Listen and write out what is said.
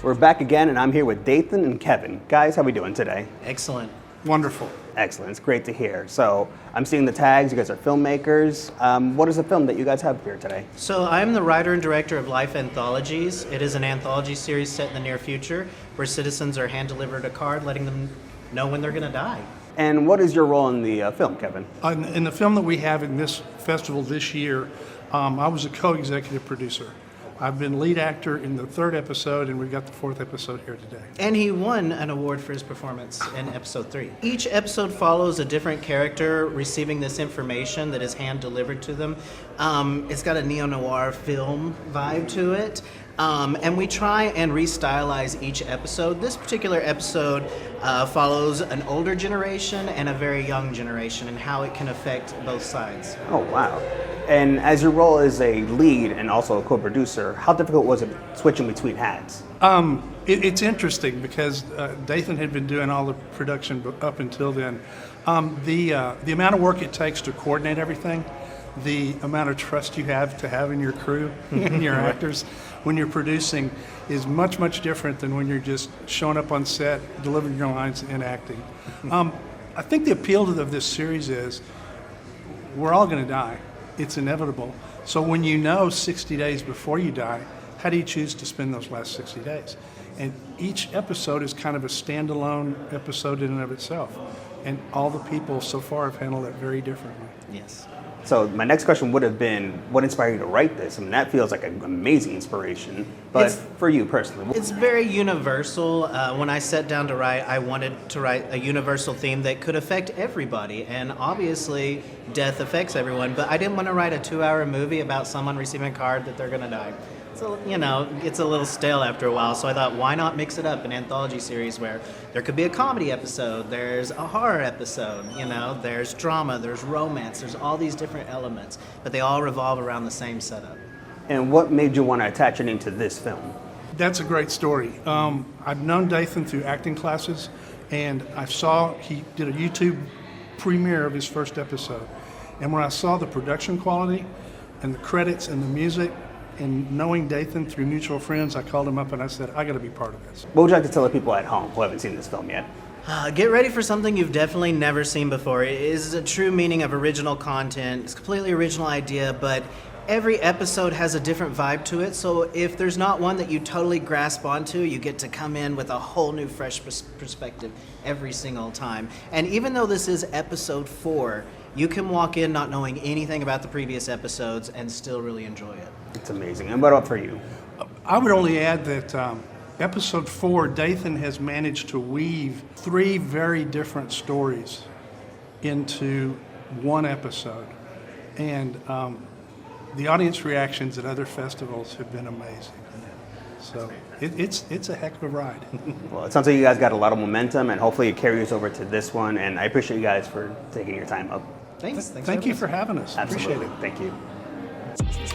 We're back again, and I'm here with Dathan and Kevin. Guys, how we doing today? Excellent. Wonderful. Excellent. It's great to hear. So I'm seeing the tags. You guys are filmmakers. What is the film that you guys have here today? So I'm the writer and director of L.I.F.E Anthologies. It is an anthology series set in the near future where citizens are hand-delivered a card letting them know when they're going to die. And what is your role in the film, Kevin? In the film that we have in this festival this year, I was a co-executive producer. I've been lead actor in the 3rd episode, and we've got the 4th episode here today. And he won an award for his performance in episode 3. Each episode follows a different character receiving this information that is hand-delivered to them. It's got a neo-noir film vibe to it. And we try and restylize each episode. This particular episode follows an older generation and a very young generation and how it can affect both sides. Oh, wow. And as your role as a lead and also a co-producer, how difficult was it switching between hats? It's interesting because Dathan had been doing all the production up until then. The amount of work it takes to coordinate everything, the amount of trust you have to have in your crew and your actors when you're producing is much, much different than when you're just showing up on set, delivering your lines and acting. I think the appeal of this series is we're all going to die. It's inevitable. So when you know 60 days before you die, how do you choose to spend those last 60 days? And each episode is kind of a standalone episode in and of itself. And all the people so far have handled it very differently. Yes. So my next question would have been, what inspired you to write this? I mean, that feels like an amazing inspiration. But for you personally, It's very universal. When I sat down to write, I wanted to write a universal theme that could affect everybody. And obviously, death affects everyone. But I didn't want to write a 2-hour movie about someone receiving a card that they're going to die. So, it's a little stale after a while. So I thought, why not mix it up? An anthology series where there could be a comedy episode, there's a horror episode, there's drama, there's romance, there's all these different elements. But they all revolve around the same setup. and what made you want to attach it into this film? That's a great story. I've known Dathan through acting classes, and I saw he did a YouTube premiere of his first episode. And when I saw the production quality and the credits and the music, and knowing Dathan through mutual friends, I called him up and I said, I got to be part of this. What would you like to tell the people at home who haven't seen this film yet? Get ready for something you've definitely never seen before. It is a true meaning of original content. It's a completely original idea, but every episode has a different vibe to it. So if there's not one that you totally grasp onto, you get to come in with a whole new fresh perspective every single time. And even though this is episode 4, you can walk in not knowing anything about the previous episodes and still really enjoy it. It's amazing. And what about for you? I would only add that episode 4, Dathan has managed to weave 3 very different stories into one episode. And the audience reactions at other festivals have been amazing. So it's a heck of a ride. Well, it sounds like you guys got a lot of momentum, and hopefully it carries over to this one. And I appreciate you guys for taking your time up. Thanks. Thank you for having us. Absolutely. Appreciate it. Thank you.